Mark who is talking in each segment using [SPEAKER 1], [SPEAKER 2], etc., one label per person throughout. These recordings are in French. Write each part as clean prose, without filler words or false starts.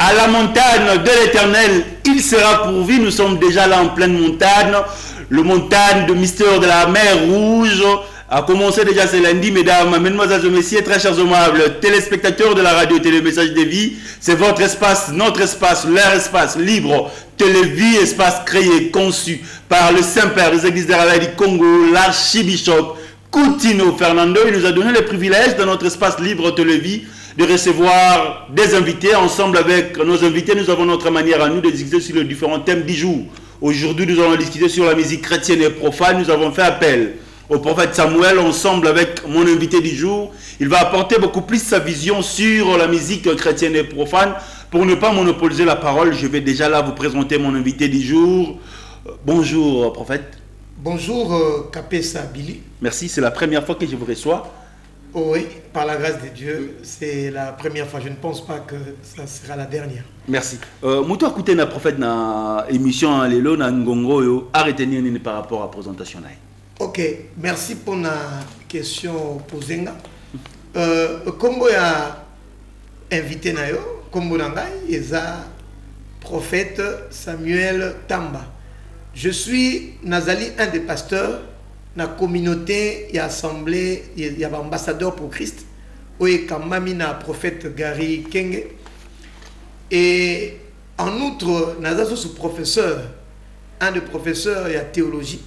[SPEAKER 1] À la montagne de l'Éternel, il sera pourvu. Nous sommes déjà là en pleine montagne. Le montagne de mystère de la mer Rouge a commencé déjà ce lundi, mesdames, mesdemoiselles et messieurs, très chers aimables téléspectateurs de la radio Télé Message de Vie. C'est votre espace, notre espace, leur espace libre, Télévie, espace créé, conçu par le Saint-Père des Églises de du Congo, l'archibishop Coutinho Fernando. Il nous a donné le privilège dans notre espace libre Télévie de recevoir des invités. Ensemble avec nos invités, nous avons notre manière à nous de discuter sur les différents thèmes du jour. Aujourd'hui, nous allons discuter sur la musique chrétienne et profane. Nous avons fait appel au prophète Samuel, ensemble avec mon invité du jour. Il va apporter beaucoup plus sa vision sur la musique chrétienne et profane. Pour ne pas monopoliser la parole, je vais déjà là vous présenter mon invité du jour. Bonjour, prophète.
[SPEAKER 2] Bonjour, Kapesa Billy.
[SPEAKER 1] Merci, c'est la première fois que je vous reçois.
[SPEAKER 2] Oh oui, par la grâce de Dieu, c'est la première fois. Je ne pense pas que ça sera la dernière.
[SPEAKER 1] Merci. Moutou a écouté na prophète na émission Lelo na Ngongo yo arrêtez ni par rapport à la présentation.
[SPEAKER 2] Ok, merci pour la question posée. Comme vous avez invité Nayo, comme vous l'avez prophète Samuel Tamba. Je suis Nazali, un des pasteurs dans la communauté et assemblée, il y a ambassadeur pour Christ, où il y a prophète Gary Kenge. Et en outre, nous avons ce professeur, un des professeurs de théologie,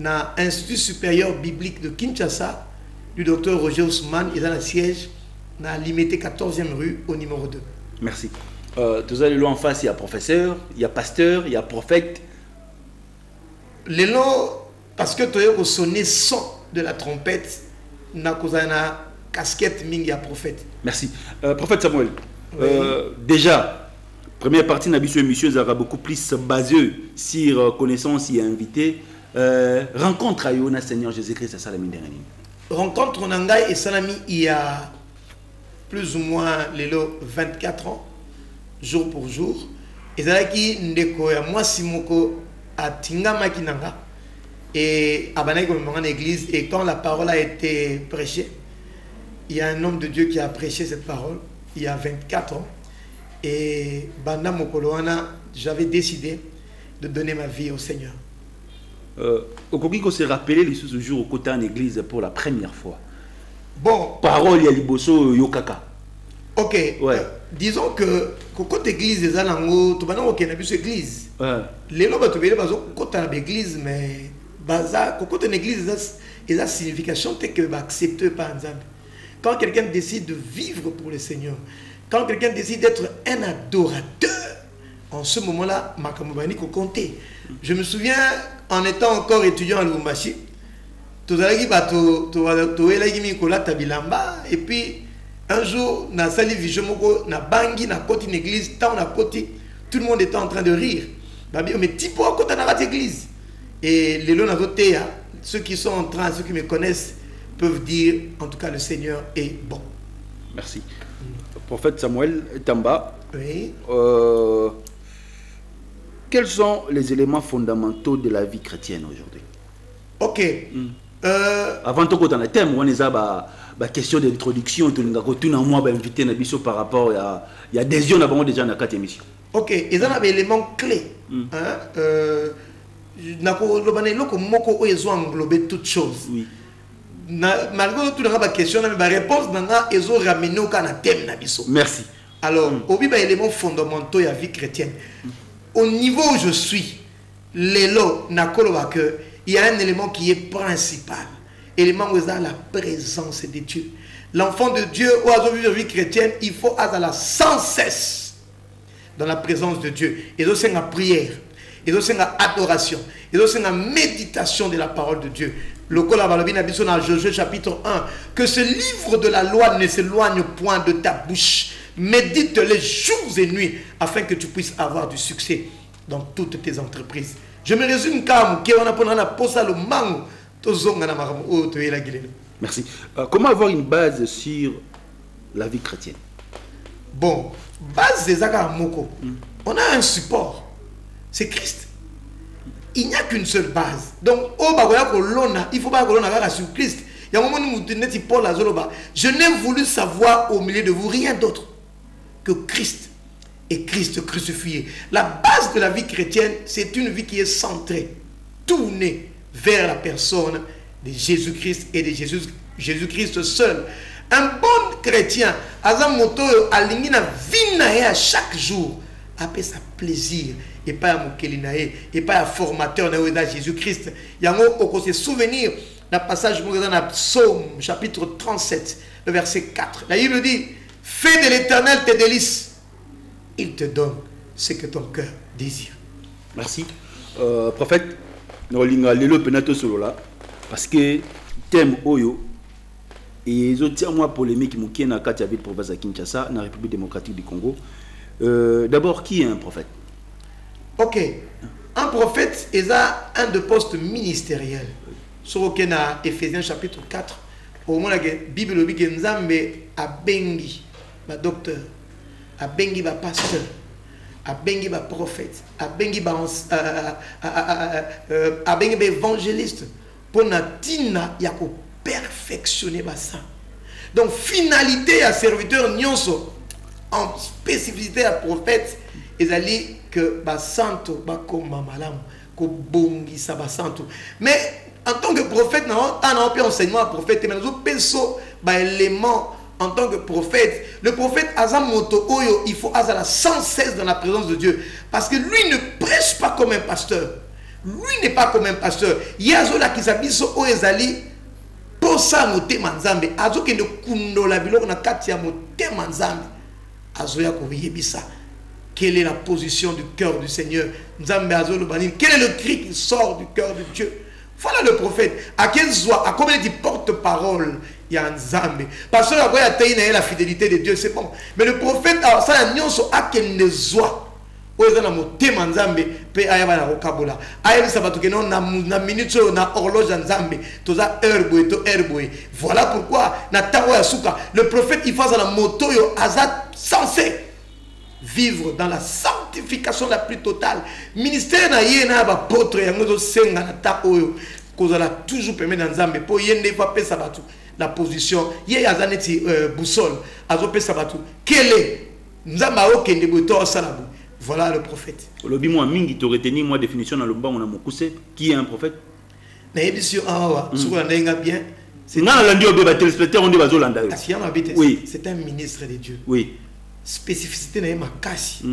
[SPEAKER 2] dans l'Institut supérieur biblique de Kinshasa, du docteur Roger Ousmane, il est dans le siège, dans la limité 14e rue, au numéro 2.
[SPEAKER 1] Merci. Tous allez en face, il y a professeur, il y a pasteur, il y a prophète.
[SPEAKER 2] Les noms, parce que tu as sonné son de la trompette, na casquette mingi à prophète.
[SPEAKER 1] Merci. Prophète Samuel,
[SPEAKER 2] oui.
[SPEAKER 1] Déjà, première partie de la émission sera beaucoup plus basée sur connaissance et invité. Rencontre à Yona Seigneur Jésus-Christ à Salami dernier.
[SPEAKER 2] Rencontre Nanga et Salami il y a plus ou moins les 24 ans, jour pour jour. Et ça qui ndeko ya moi simoko à Tingama Kinanga et à Banaï comme en église. Et quand la parole a été prêchée, il y a un homme de Dieu qui a prêché cette parole il y a 24 ans. Et Banda Mokoloana, j'avais décidé de donner ma vie au Seigneur.
[SPEAKER 1] Au Kokiko s'est rappelé les ce jour au côté en église pour la première fois.
[SPEAKER 2] Bon.
[SPEAKER 1] Parole ya liboso yokaka.
[SPEAKER 2] Ok.
[SPEAKER 1] Ouais.
[SPEAKER 2] Disons que côté église des alango, tu vas dans aucune église. Les lois tu vas dans côté l'église mais baza côté une église et la signification c'est que va accepter par exemple. Quand quelqu'un décide de vivre pour le Seigneur, quand quelqu'un décide d'être un adorateur, en ce moment-là, Makamobani ko compter. Je me souviens en étant encore étudiant à Lubumbashi, et puis un jour, na sali vijomoko, na bangi, na côté une église, tant na côté, tout le monde était en train de rire. Mais tipo à côté de l'église. Et les lois ceux qui sont en train, ceux qui me connaissent, peuvent dire, en tout cas, le Seigneur est bon.
[SPEAKER 1] Merci. Prophète Samuel Tamba.
[SPEAKER 2] Oui.
[SPEAKER 1] Quels sont les éléments fondamentaux de la vie chrétienne aujourd'hui?
[SPEAKER 2] Ok.
[SPEAKER 1] Avant tout, dans le thème, on est à la question d'introduction, tout moi invité par rapport à adhésion d'abord déjà dans 4 émissions.
[SPEAKER 2] Ok, ils ont un élément clé. Ils ont englobé toutes choses.
[SPEAKER 1] Oui.
[SPEAKER 2] Malgré tout la question, la réponse ils ont ramené au thème.
[SPEAKER 1] Merci.
[SPEAKER 2] Alors, au niveau éléments fondamentaux de la vie chrétienne. Au niveau où je suis, il y a un élément qui est principal. L'élément où il y a la présence de Dieu. L'enfant de Dieu, où il y a la vie chrétienne, il faut être sans cesse dans la présence de Dieu. Et aussi la prière, et aussi l'adoration, et aussi la méditation de la parole de Dieu. Le col dans Josué chapitre 1, que ce livre de la loi ne s'éloigne point de ta bouche. Médite les jours et nuits afin que tu puisses avoir du succès dans toutes tes entreprises. Je me résume comme on a posé le mango.
[SPEAKER 1] Merci. Comment avoir une base sur la vie chrétienne?
[SPEAKER 2] Bon, base des Agamoko. On a un support. C'est Christ. Il n'y a qu'une seule base. Donc, il faut pas que l'on sur Christ. Il y a un moment où je n'ai voulu savoir au milieu de vous rien d'autre que Christ et Christ crucifié. La base de la vie chrétienne, c'est une vie qui est centrée, tournée vers la personne de Jésus-Christ et de Jésus-Christ seul. Un bon chrétien, azamoto alingi na vie à chaque jour, après sa plaisir et pas à Mokelinae et pas à formateur de Jésus-Christ. Il y a un se souvenir d'un passage dans Psaume chapitre 37, le verset 4. La Bible dit: fais de l'Éternel tes délices, il te donne ce que ton cœur désire.
[SPEAKER 1] Merci. Prophète, nous allons penato solo là parce que thème oyo et ils ont moi polémique qui na Katia ville province de Kinshasa, dans la République démocratique du Congo. D'abord, qui est un prophète?
[SPEAKER 2] Ok, un prophète est un de postes ministériels. Sur Ephésiens chapitre 4, au moment où la Bible dit que Nzambe a bengi ba docteur, a bengi ba pasteur, a bengi ba prophète, a bengi ba évangéliste pour na tina yako perfectionner ba ça. Donc finalité à serviteur nyonso en spécificité à prophète ezali que ba santo ba koma malamu ko bongi sa ba santo. Mais en tant que prophète, on a un enseignement à prophète, mais nous avons un élément en tant que prophète. Le prophète Azamoto Oyo, il faut Azala sans cesse dans la présence de Dieu. Parce que lui ne prêche pas comme un pasteur. Lui n'est pas comme un pasteur. Il y a Zola qui s'habille sur Oezali pour ça moté manzambe. Azo qui ne kundo la bilo na katia moté manzambe. Azoya ko yebisa. Quelle est la position du cœur du Seigneur? Nzambe Azo le banin. Quel est le cri qui sort du cœur de Dieu? Voilà le prophète. À quel soit, à combien il porte-parole, il y a un Zambé. Parce que la fidélité de Dieu, c'est bon. Mais le prophète, alors ça, il y a quel ne soit. Où est-ce que tu as un Zambé? Puis il y a un Rokabola. Il y a une minute, une horloge en Zambé. Tu as herboué. Voilà pourquoi, le prophète, il fait la moto, il est censé vivre dans la sanctification la plus totale. Ministère na yena ba potre ya ngozo senga na ta oyo kozala toujours permettre dans Nzambe pour yende va pesa batu la position ye azaneti boussole azo pesa batu quel est Nzamba okende boto salabu. Voilà le prophète.
[SPEAKER 1] Lobi moi mingi to retenir moi définition dans le bango na mokuse qui est un prophète?
[SPEAKER 2] Na yebisio awa suko ndenga bien.
[SPEAKER 1] C'est na landi obeba téléspectateur on dit bazolanda.
[SPEAKER 2] Oui, c'est un ministre de Dieu.
[SPEAKER 1] Oui.
[SPEAKER 2] Spécificité na makasi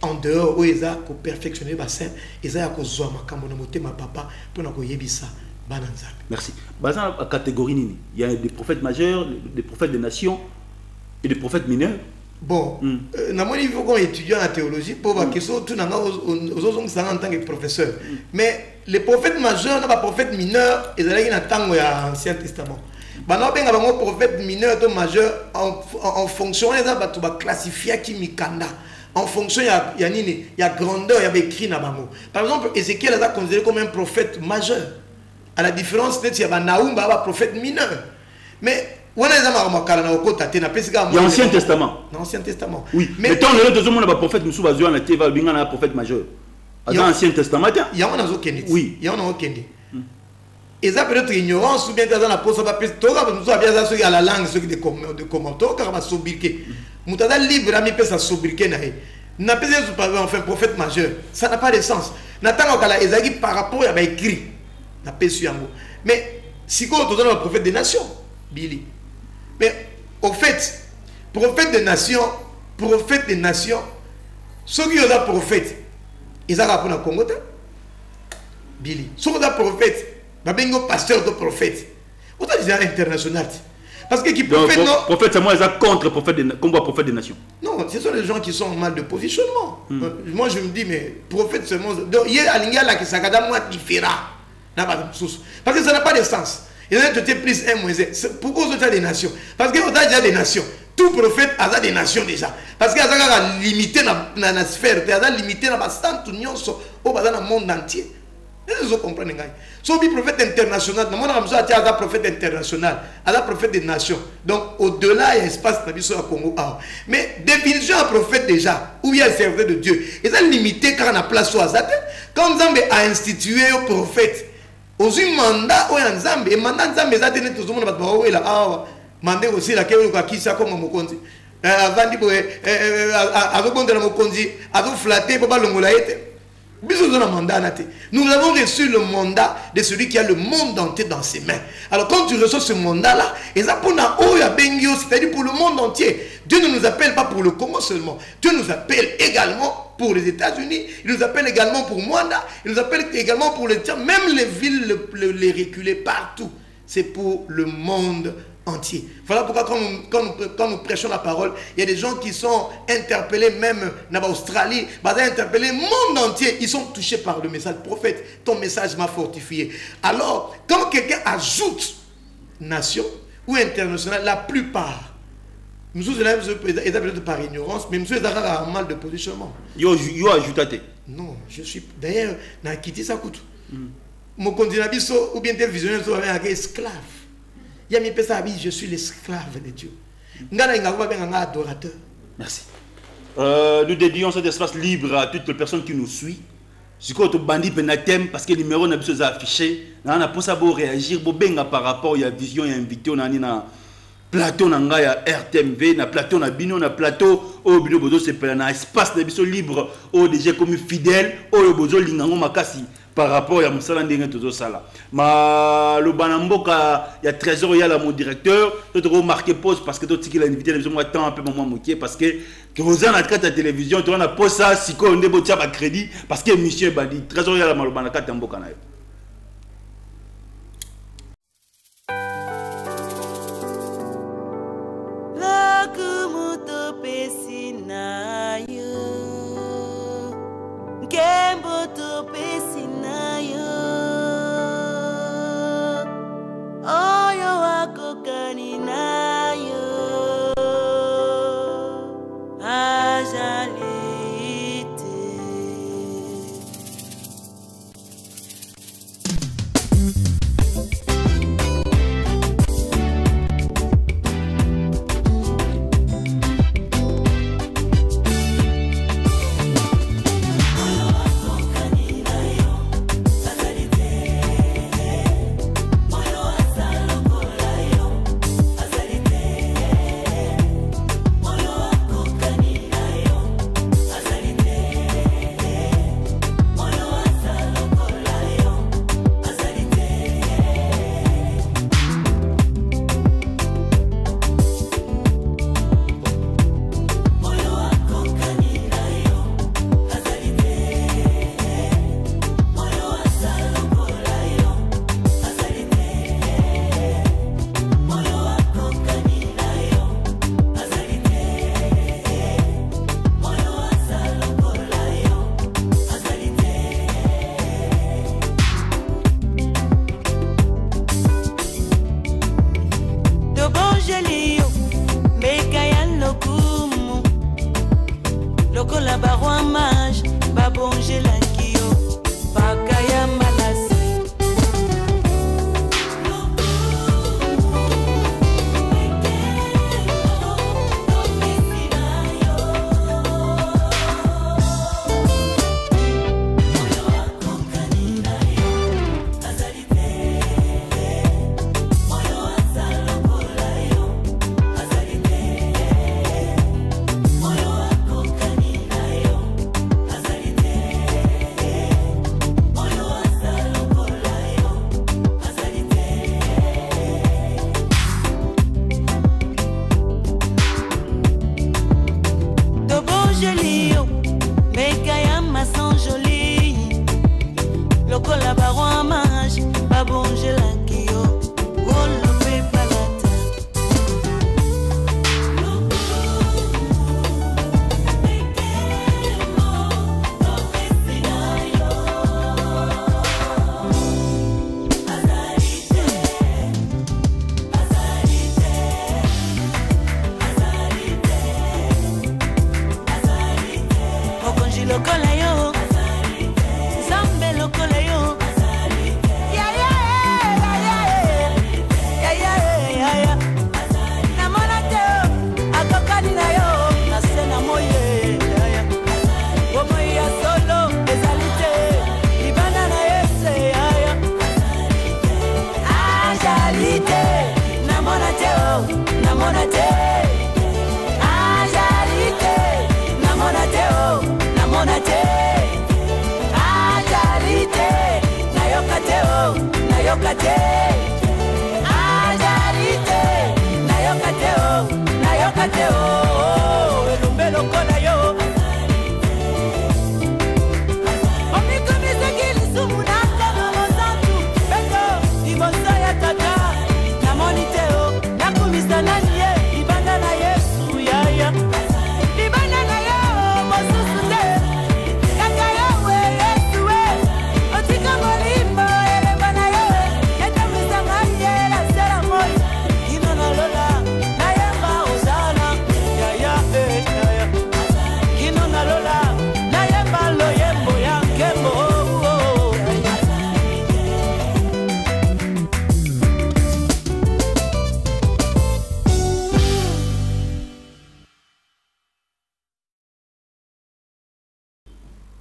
[SPEAKER 2] en dehors où ils ont perfectionné bassin ils ont kozwa makambo na motema papa pour na koyebisa bana nzambe.
[SPEAKER 1] Merci. Bazan à catégorie nini? Il y a des prophètes majeurs, des prophètes des nations et des prophètes mineurs.
[SPEAKER 2] Bon, na moni il faut qu'on étudie en théologie pour voir que tout na aux ça en tant que professeur. Mais les prophètes majeurs na pas prophètes mineurs ils allaient na tango ya Ancien Testament. Bana benga bango prophète mineur to majeur en fonction les abatu ba classifier qui mikanda en fonction ya nini ya grandeur ya écrit na bango. Par exemple Ézéchiel a considéré comme un prophète majeur à la différence net ya ba Naoum ba prophète mineur. Mais on a zama makala na okota te na pesika
[SPEAKER 1] il y a Ancien Testament.
[SPEAKER 2] L'Ancien Testament.
[SPEAKER 1] Oui. Mais tant le deux monde ba prophète musu ba zo na te va binga na prophète majeur. Dans l'Ancien Testament.
[SPEAKER 2] Il y a on a zo kendi.
[SPEAKER 1] Oui.
[SPEAKER 2] Il y a on a kendi. Et ça peut être ignorance ou bien dans la pose pas plus tôt quand nous avons bien ça à la langue ceux qui de commentaires car va sobriquer mutada libre ami peut ça sobriquer n'a pas enfin prophète majeur ça n'a pas de sens n'attend qu'à la Ezaki par rapport à écrit n'a pas su yango mais si quoi tu donnes le prophète des nations Billy mais au fait prophète des nations ceux qui ont prophète ils ont rapport à Congo Billy ceux qui ont prophète Babengo pasteur de prophète. Autant dire international. Parce que qui prophète non.
[SPEAKER 1] Prophète c'est moi ils contre prophète comme prophète des nations.
[SPEAKER 2] Non, ce sont les gens qui sont en mal de positionnement. Moi je me dis mais prophète seulement donc il y a l'ingénieur là qui s'agada moi différent. Parce que ça n'a pas de sens. Il y a peut-être plus un moins pourquoi on a des nations? Parce que on a déjà des nations. Tout prophète a des nations déjà. Parce qu'il y a limité dans la sphère, il y a limité dans la union au monde entier. Vous comprenez? So bi prophète international, non on a un prophète international, un prophète des nations. Donc au-delà il y a espace dans le Congo. Mais définition un prophète déjà, où il y a le serviteur de Dieu. Et ça limité quand on a place sur Azate. Quand Nzambe a institué un prophète, aux mandat où Nzambe et mandat Nzambe ça tenait tout le monde va là. Mandé aussi la qui ça comme Mokonzi. Avant avec bon de la mokonzi, avec flatté, papa l'ongolaïte. Nous avons reçu le mandat de celui qui a le monde entier dans ses mains. Alors quand tu reçois ce mandat-là, c'est-à-dire pour le monde entier. Dieu ne nous appelle pas pour le Congo seulement. Dieu nous appelle également pour les États-Unis. Il nous appelle également pour Mwanda. Il nous appelle également pour les... Même les villes, les reculées partout. C'est pour le monde entier. Voilà pourquoi quand nous prêchons la parole, il y a des gens qui sont interpellés, même en Australie, interpellés, le monde entier, ils sont touchés par le message. Prophète, ton message m'a fortifié. Alors, quand quelqu'un ajoute nation ou international, la plupart, nous sommes peut-être par ignorance, mais nous sommes un mal de positionnement.
[SPEAKER 1] Yo ajouté.
[SPEAKER 2] Non, je suis d'ailleurs dans Kiti Sakutu. Mon continent ou bien tes visionnaires sont avec esclaves. Je suis l'esclave de Dieu.
[SPEAKER 1] Merci. Nous dédions cet espace libre à toutes les personnes qui nous suivent. Si vous avez bandit thème parce que le numéro n'a pas affiché, on a pour ça réagir par rapport à la vision et invité on a na plateau na ya RTMV na plateau na bino na plateau au bino bozo c'est na espace de biso libre au déjà comme fidèle au bozo lingango makasi par rapport à Moussala Ndenge Tozo Sala. Ma le Banamboka, il y a trésor, il y a mon directeur, tu as remarqué pause parce que tu as invité les gens à temps un peu moment moqué parce que vous avez la télévision, tu as pause ça, si on débotia à crédit parce que monsieur Badi, trésor, il y a la Malobanaka Tamboka.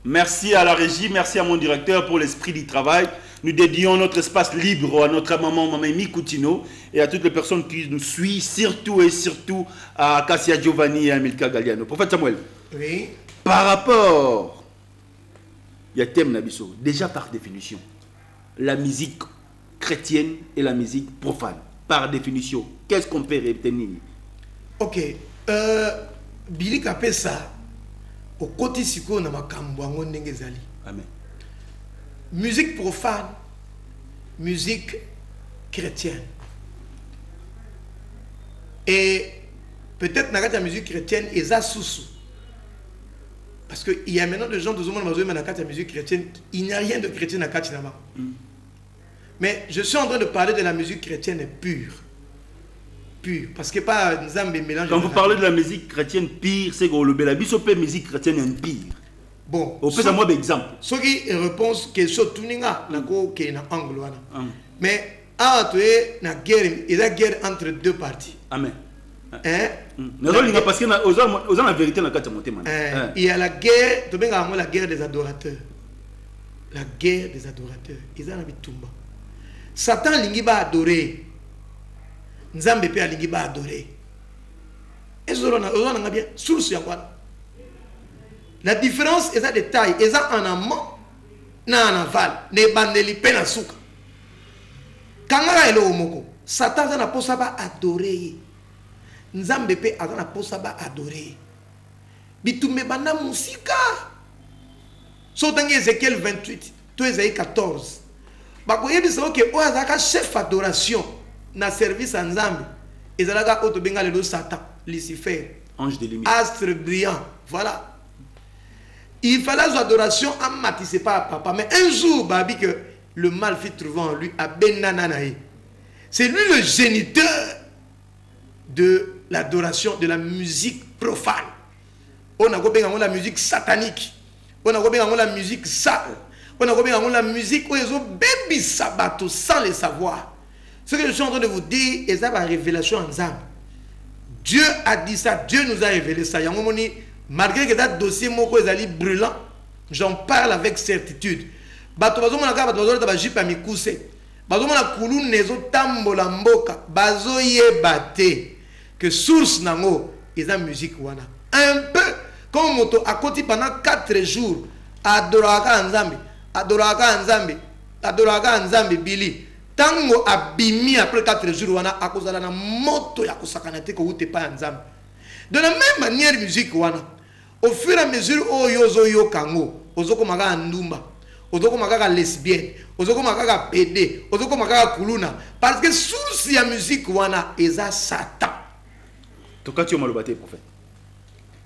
[SPEAKER 1] Merci à la régie, merci à mon directeur pour l'esprit du travail. Nous dédions notre espace libre à notre maman Mikoutino et à toutes les personnes qui nous suivent, surtout et surtout à Cassia Giovanni et à Milka Galliano. Prophète Samuel,
[SPEAKER 2] oui.
[SPEAKER 1] Par rapport, il y a thème Nabiso, déjà par définition, la musique chrétienne et la musique profane. Par définition, qu'est-ce qu'on peut retenir?
[SPEAKER 2] Ok, Billy Kapesa. Au côté siko na makambo ango ndenge zali.
[SPEAKER 1] Amen.
[SPEAKER 2] Musique profane, musique chrétienne. Et peut-être dans la musique chrétienne, ils ont sous. Parce qu'il y a maintenant des gens qui ont dans la musique chrétienne, il n'y a rien de chrétien dans la Katinama. Mais je suis en train de parler de la musique chrétienne pure. Pure. Parce que pas Nzambe mélange.
[SPEAKER 1] Quand vous parlez de la musique chrétienne pire, c'est que le Bélabiso peut musique chrétienne en pire.
[SPEAKER 2] Bon.
[SPEAKER 1] On peut avoir un exemple.
[SPEAKER 2] Ce qui est réponse que ce tout n'a qui est en angle. Mais à la guerre, il y a guerre entre deux parties.
[SPEAKER 1] Amen.
[SPEAKER 2] Hein?
[SPEAKER 1] Parce que aux la vérité dans la
[SPEAKER 2] il y a la guerre, la guerre des adorateurs. La guerre des adorateurs. Ils ont envie de tomber. Satan lingi ba adorer. Nzambe pe alingi ba adorer. On a bien source ya quoi. La différence est à détail, est en amont, na en aval, ne bandeli pe na suka. Kangara elo omoko, Satan za na posa ba adorer. Nzambe pe azana posa ba adorer. Bitumbe banda musika. Sotangi Ézéchiel 28, to Ésaïe 14. Bakoyebi sa ke o azaka chef adoration na service à Nzambe. Ezalaka otobenga le Satan, Lucifer,
[SPEAKER 1] ange de lumière,
[SPEAKER 2] astre brillant. Voilà. Il fallait l'adoration à Matisse pas à papa. Mais un jour, Babi, que le mal fit trouver en lui à Benananaï. C'est lui le géniteur de l'adoration, de la musique profane. On a compris la musique satanique. On a compris la musique sale. On a compris la musique où ils ont baby sabato sans le savoir. Ce que je suis en train de vous dire, c'est la révélation en Zam. Dieu a dit ça, Dieu nous a révélé ça. Malgré que ce dossier est brûlant, j'en parle avec certitude. Que source nango est la musique wana. Un peu comme moto à côté pendant 4 jours. Adoraka Nzambe, adoraka Nzambe, adoraka Nzambe Billy. Tango abimi après 4 jours wana akozala na moto ya kosakanate ko ute pa Nzambe. De la même manière musique wana. Au fur et à mesure où yozo yo kango, ozoko maga ndumba, ozoko maga lesbienne, ozoko maga PD, ozoko maga kuluna, parce que source ya musique wana eza Satan.
[SPEAKER 1] Toka tu malobate prophète.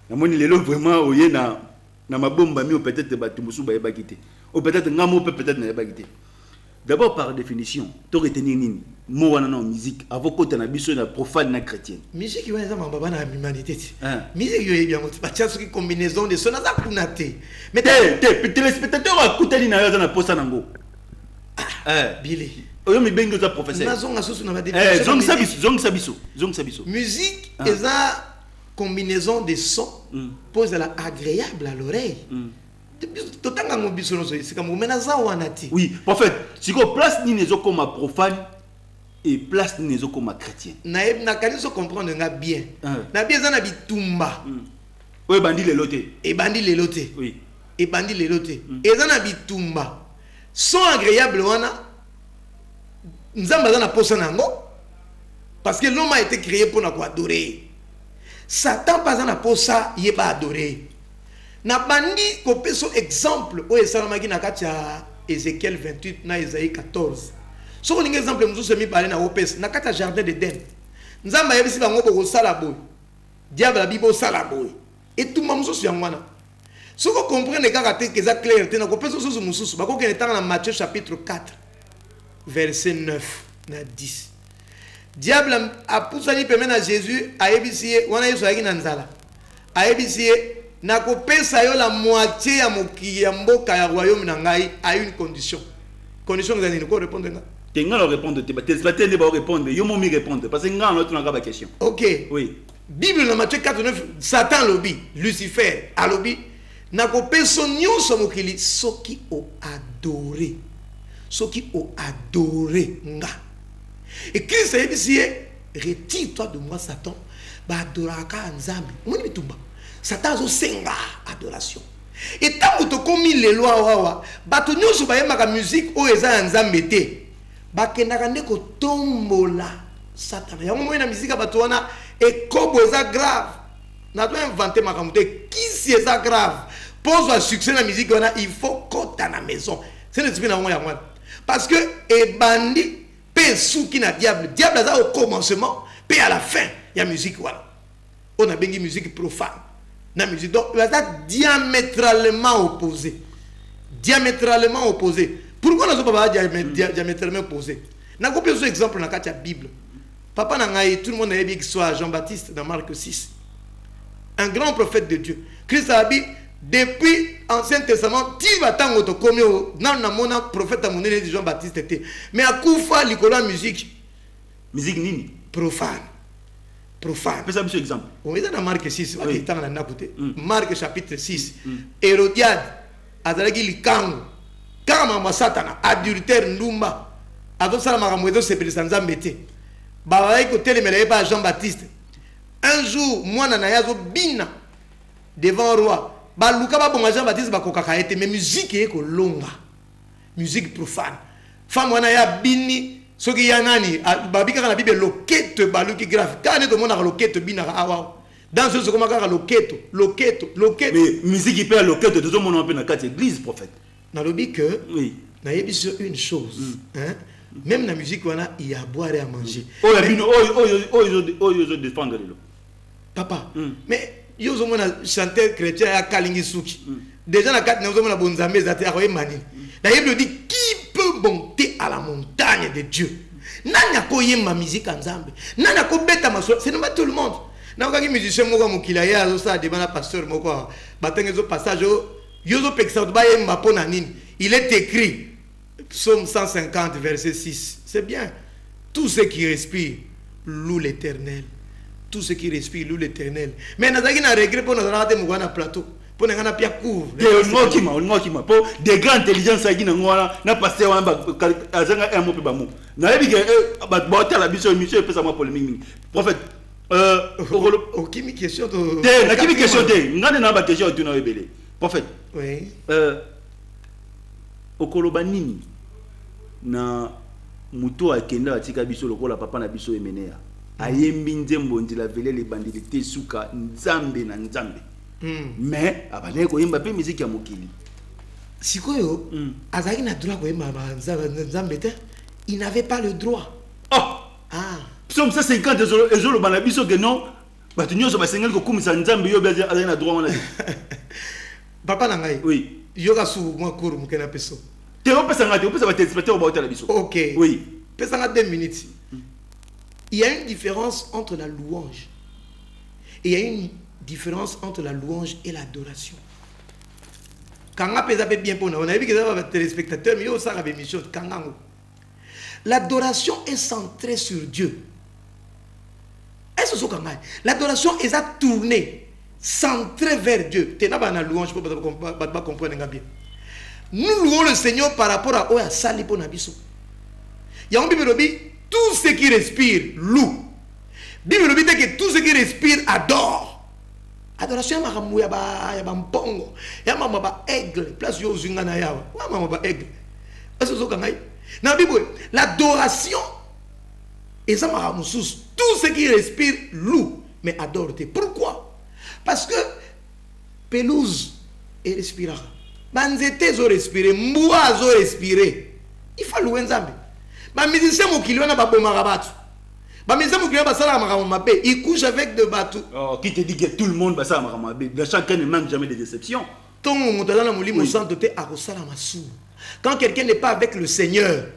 [SPEAKER 1] Na moni lelo vraiment oye na mabomba mi peut-être batumusu ba yebakite. Ou peut-être ngamo peut-être na yebakite. D'abord par définition, to retenir nini mo wana na musique avant côté na biso na profane na chrétienne.
[SPEAKER 2] Musique yo eza mamba na humanité. Musique yo yebi yango ba tia soki combinaison de sona za kunate. Mais
[SPEAKER 1] téléspectateur akuteli na yo za na posa nango.
[SPEAKER 2] Billy.
[SPEAKER 1] Oyo mi bengo za professeur.
[SPEAKER 2] Na zonga susu na ba définition.
[SPEAKER 1] Zong sabiso.
[SPEAKER 2] Musique eza combinaison de sons pose la agréable à l'oreille.
[SPEAKER 1] Oui, prophète, si vous place ni nezo comme profane et place ni nezo comme chrétien.
[SPEAKER 2] Na kaniso comprendre nga bien. Na bien za na bitumba.
[SPEAKER 1] Oui, bandi le loté.
[SPEAKER 2] Et bandi le loté.
[SPEAKER 1] Oui.
[SPEAKER 2] Et bandi le loté. Et za na bitumba. Son agréable wana nzambe aza na posa nango parce que l'homme a été créé pour adorer. Satan pas na posa yeba adorer. Na bandi ko peso exemple o esalamaki na kati ya Ézéchiel 28 na Isaïe 14. So on exemple muzo se mi parler na opes na kati ya jardin d'Éden. Nzamba yebisi bango boko sala boy. Diable la Bible sala boy. Et tout mamuzo su yangwana. So ko comprendre kaka te keza clair te na ko peso so mususu bako ke na Matthieu chapitre 4 verset 9 na 10. Diable a poussé permet à Jésus a yebisi wana Yesu ayaki na nzala. A yebisi na ko pesa yo la moitié ya moki ya mboka ya royaume na ngai à une condition. Condition que vous répondre nga.
[SPEAKER 1] Tenga le répondre te ba ba répondre yo mo mi répondre parce que nga on a ba question.
[SPEAKER 2] OK.
[SPEAKER 1] Oui.
[SPEAKER 2] Bible dans Matthieu 4 9 Satan lobby Lucifer a lobby na ko pesa nyonso mokili soki o adorer. Soki o adorer nga. Et Christ a dit, retire-toi de moi, Satan. Ba adoraka nzambe. Moni bitumba. Satan zo senga adoration. Et tant que tu commis les lois wawa, ba to nyoso ba yema ka musique o eza nzambe te. Ba kendaka ndeko tombola Satan. Ya mo na musique ba to wana e kobo eza grave. Na to inventer makamute qui si eza grave. Pour un succès na musique wana il faut kota na maison. C'est le type na mo ya mwana. Parce que e bandi sous qui na diable a au commencement puis à la fin il y a musique voilà on a bengi musique profane na musique donc il va diamétralement opposé pourquoi nous pas diamétralement opposé na ko peso exemple na kati ya Bible papa na ngai tout le monde a dit que soit Jean-Baptiste dans Marc 6 un grand prophète de Dieu Christ a dit depuis Ancien Testament, tu vas t'en comme nan na mona prophète amonene de Jean-Baptiste était. Mais à Koufa likola musique.
[SPEAKER 1] Musique nini?
[SPEAKER 2] Profane.
[SPEAKER 1] Fais un exemple.
[SPEAKER 2] On est dans Marc 6, on est dans la côté. Marc chapitre 6. Hérodiade azalaki likango. Kama ma satana adultère ndumba. Ado sala makamwezo sepelisa nzambe te. Ba vai ko telemela ba Jean-Baptiste. Un jour, moi na yazo bina devant roi. Ba luka ba bonga Jean-Baptiste ba kokaka ete mais musique eko longa. Musique profane. Femme wana ya bini soki ya nani babika na Bible loketo baluki grave. Kana to mona loketo bina awa. Dans ce comment ka loketo.
[SPEAKER 1] Mais musique hyper loketo de tout monde en na quatre église prophète.
[SPEAKER 2] Na lobi que
[SPEAKER 1] oui.
[SPEAKER 2] Na yebi sur une chose, hein? Même la musique wana il y a à boire et à manger.
[SPEAKER 1] Oh la bino oh défendre le.
[SPEAKER 2] Papa. Mais yo zo mona chanteur chrétien ya kalingi suki déjà na kat na zo mona bonzambe zate akoye mani na yebi dit qui peut monter à la montagne de Dieu nani akoye ma musique nzambe nani akobeta maso c'est pas tout le monde na okaki musicien moko mokila ya zo sa débat na pasteur moko batenge zo passage yo zo pekisa ba yemba pona nini il est écrit psaume 150 verset 6 c'est bien tout ce qui respire loue l'Éternel. Tout ce qui respire loue l'Éternel. Mais nous avons un regret pour nous avoir un plateau. Pour nous avoir un couvre.
[SPEAKER 1] Pour des grandes intelligences, nous avons passé un mot pour nous. Nous avons dit que la mission est pour moi polémique. Prophète,
[SPEAKER 2] aucune question.
[SPEAKER 1] Aucune question. Nous avons une question. Prophète,
[SPEAKER 2] oui.
[SPEAKER 1] Okolobanini na muto akenda atika biso lokola papa na biso emenea. Ayembi nzembo ndila vele le bandili te suka nzambe na nzambe. Mais abane ko yemba pe musique ya mokili.
[SPEAKER 2] Sikoyo azaki na droit ko yemba nzambe te. Il n'avait pas le droit.
[SPEAKER 1] Psaume 150 ezolo bana biso que non. Batu nyoso ba sengel ko kumisa nzambe yo bia azaki na droit wana.
[SPEAKER 2] Papa na ngai.
[SPEAKER 1] Oui.
[SPEAKER 2] Yoga su moi cours mukena peso.
[SPEAKER 1] Te opesa ngati opesa ba téléspectateur ba hôtel biso.
[SPEAKER 2] OK.
[SPEAKER 1] Oui.
[SPEAKER 2] Pesa ngati 2 minutes. Il y a une différence entre la louange. Et il y a une différence entre la louange et l'adoration. Quand on a bien pour nous, on a vu que ça va être téléspectateur, mais ça va émission. L'adoration est centrée sur Dieu. Est-ce que l'adoration est tournée, centrée vers Dieu. Tu n'as pas la louange, je ne peux pas comprendre bien. Nous louons le Seigneur par rapport à Oya Sali pour Nabiso. Il y a un Bible tout ce qui respire loue. Bible dit que tout ce qui respire adore. Adoration ya ba mpongo. Ya mama ba aigle. Place yo zinga na yawa. Wa mama ba aigle. Eso zo kangai. Dans la Bible, l'adoration, et ça m'a tout ce qui respire loue, mais adore. Pourquoi? Parce que pelouse et respirera. Banzete zo respirer, mboa zo respirer. Il faut louer Nzambe. Ba musicien mo kilio na ba bomaka batu. Ba musicien mo kilio ba sala makamo mabe, il couche avec de bateaux.
[SPEAKER 1] Oh, qui te dit que tout le monde va sala makamo mabe? Chacun ne manque jamais de déception.
[SPEAKER 2] Ton motala molimo sans doute a kosala masu. Quand quelqu'un n'est pas avec le Seigneur,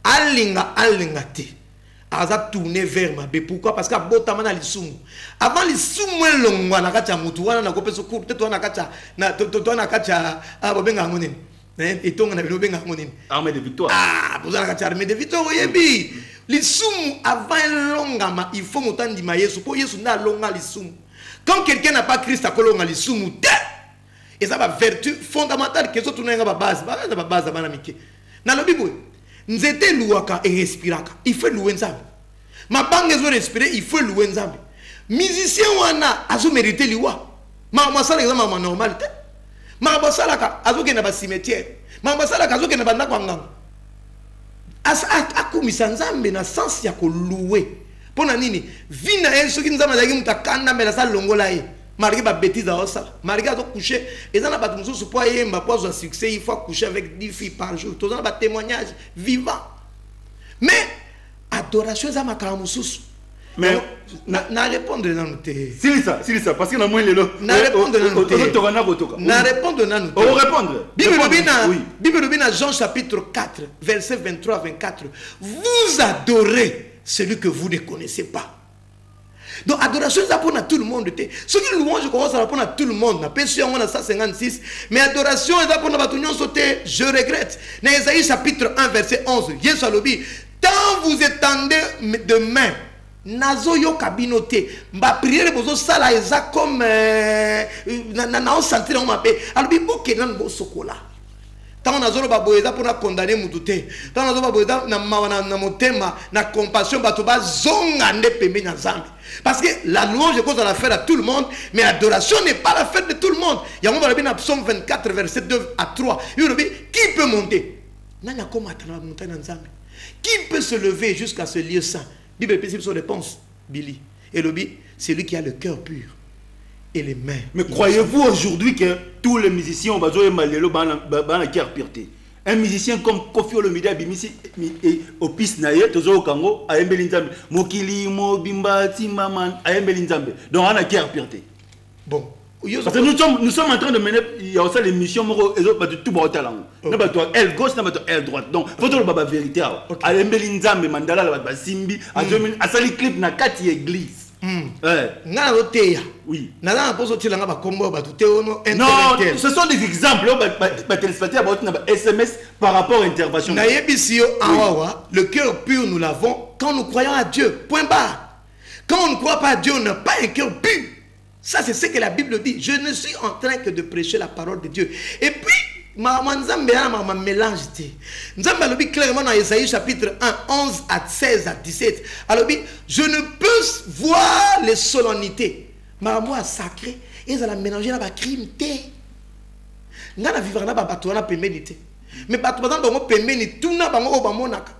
[SPEAKER 2] alinga te. Aza tourner vers ma bé. Pourquoi? Parce que botama na lisumu. Avant lisumu elongwa na kacha mutu wana na kopeso court te to na kacha na to na kacha bobenga ngoneni. Et ton na bobenga ngoneni.
[SPEAKER 1] Armée de victoire.
[SPEAKER 2] Ah, vous avez kacha armée de victoire yebi. Lisumu avant elongama, il faut mutandi ma Yesu. Pour Yesu na longa lisumu. Quand quelqu'un n'a pas Christ à kolonga lisumu, et ça va vertu fondamentale que ça tourner ba base, ba base bana mike. Na lo Bible. Nzete louaka et respiraka. Il faut louer Nzambe. Ma bangue zo respirer, il faut louer Nzambe. Musicien wana azo mériter liwa. Ma sala examen ma normalité. Ma basala ka azo ke na ba cimetière. Ma basala ka azo ke na ba ndako nganga. Akumisa Nzambe na sens ya ko louer. Pona nini? Vina en soki Nzambe azaki mutakanda mela sa longola ye. Malgré ma bêtise à ça, malgré à coucher, et dans la bataille, je suppose qu'il y a un succès, il faut coucher avec 10 filles par jour. Tout ça, un témoignage vivant. Mais, adoration, ça m'a carrément sous. Mais, n'a répondre dans nos thés.
[SPEAKER 1] C'est ça, parce que la moelle est là.
[SPEAKER 2] N'a répondre dans nos thés. N'a répondre dans nos thés.
[SPEAKER 1] On répondre.
[SPEAKER 2] Bible de Jean chapitre 4, verset 23-24. Vous adorez celui que vous ne connaissez pas. Donc, adoration, ça pour tout le monde. Ce qui est louange, ça pour tout le monde. On a 156. Mais adoration, ça pour nous sauter. Je regrette. Dans Isaïe chapitre 1, verset 11. Yes, alobi. Tant vous étendez de main, nazo yo kabinote. Ma prière, vous sala eza comme na on sentir on m'appelle. Alobi boke nan bo sokola. Tant on a zolo baboyeda pour na condamner mututé. Tant on a zolo baboyeda na motema na compassion batoba zonga ne pembe na zambi. Parce que la louange est cause à la faire à tout le monde, mais l'adoration n'est pas la fête de tout le monde. Il y a un dans Psaume 24, verset 2 à 3. Il dit, qui peut monter? Qui peut se lever jusqu'à ce lieu saint? Bible principe sur réponse, Billy. Et le c'est lui qui a le cœur pur et les mains.
[SPEAKER 1] Mais croyez-vous aujourd'hui que tous les musiciens ont besoin de cœur pureté? Un musicien comme Kofi Olomide Abimisi au piste naie tozo Congo a embeli Nzambe mokili mobimba timaman a embeli Nzambe donc on a cœur pureté.
[SPEAKER 2] Bon,
[SPEAKER 1] parce que nous sommes en train de mener il y a aussi l'émission moko ezo ba tout ba talent na ba toi aile gauche na ba toi aile droite donc faut to ba vérité a embeli Nzambe mandala la ba simbi a sali clip na kati église.
[SPEAKER 2] Oui.
[SPEAKER 1] Non, ce sont des exemples. SMS par rapport à l'intervention.
[SPEAKER 2] Le cœur pur, nous l'avons quand nous croyons à Dieu. Point barre. Quand on ne croit pas à Dieu, on n'a pas un cœur pur. Ça, c'est ce que la Bible dit. Je ne suis en train que de prêcher la parole de Dieu. Et puis, ma mélange. Nzambe alobi clairement dans Isaïe chapitre 1, 11 à 16 à 17. Alobi, je ne peux voir les solennités. Ma moi sacré, et ça la mélanger dans la crime. Ngana vivre na ba bato na péménité. Mais bato bazan bango péménité, tout na bango obamonaka.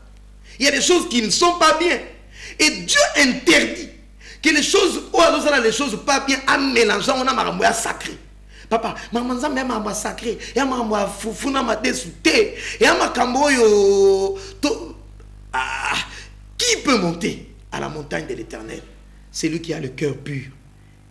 [SPEAKER 2] Il y a des choses qui ne sont pas bien. Et Dieu interdit que les choses, les choses pas bien, en mélangeant, on a ma sacré. Papa, maman Nzambe m'a massacré, ya m'a fufuna ma desouté, ya m'a kamboyo. Qui peut monter à la montagne de l'Éternel? C'est lui qui a le cœur pur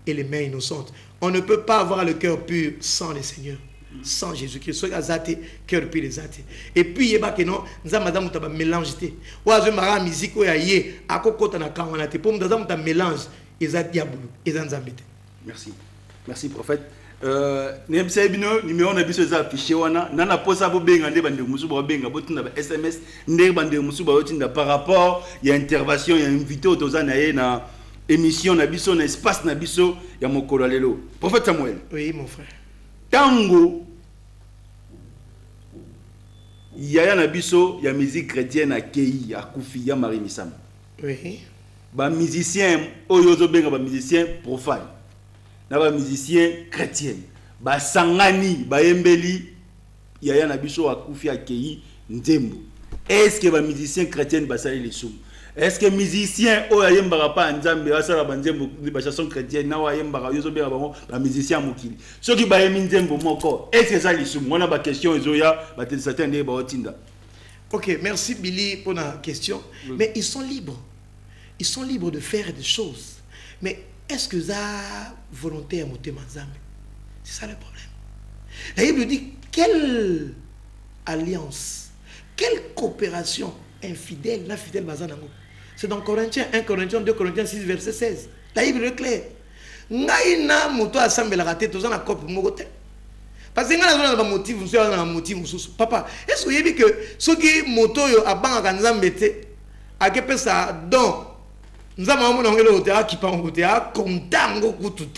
[SPEAKER 2] et les mains innocentes. On ne peut pas avoir le cœur pur sans le Seigneur, sans Jésus-Christ. Soit azate, cœur pur les athées. Et puis il y a que non, Nzambe m'a mélangé. Ou je m'a musique ou aïe, à kokota na kawanate. Pour Nzambe m'a mélange, ezat diabolo, ezat Nzambe.
[SPEAKER 1] Merci, merci prophète. Numéro na biso za affiché wana nana posa bo benga nde bande musu bo benga botinda ba SMS nde bande musu ba botinda par rapport ya intervention ya invité otozana ye na émission na biso na espace na biso ya mokolo lelo. Prophète Samuel.
[SPEAKER 2] Oui mon frère.
[SPEAKER 1] Tango ya na biso ya musique chrétienne à Kei ya Kufi ya Marie Misama.
[SPEAKER 2] Oui.
[SPEAKER 1] Ba musicien oyo zo benga ba musicien profane. Naba musicien chrétien ba sangani ba embeli yaya na biso akufi akei nzembo est-ce que les musiciens chrétiens basali les soum? Est-ce que les musiciens oh ayembara pas nzambe asala banzembo ba chanson chrétienne na ayembara yozo bera bango ba musicien mokili. Ceux qui ba nzembo moko est-ce que ça les soum? On a ba question ezoya ba certains ne ba otinda.
[SPEAKER 2] OK, merci Billy pour la question. Oui. Mais ils sont libres. Ils sont libres de faire des choses. Mais est-ce que ça volonté à monter Manzambe? C'est ça le problème. La Bible dit quelle alliance, quelle coopération infidèle, l'infidèle Mazanango. C'est dans Corinthiens 1 Corinthiens 2 Corinthiens 6 verset 16. La Bible est claire. Ngaïna moto assemble la raté tous en accord mogote. Parce que nous avons un motif, nous avons un motif. Papa, est-ce que vous avez vu que ceux qui moto a ban à Nzambe a que ça donc nous avons un homme qui parle au côté à contango tout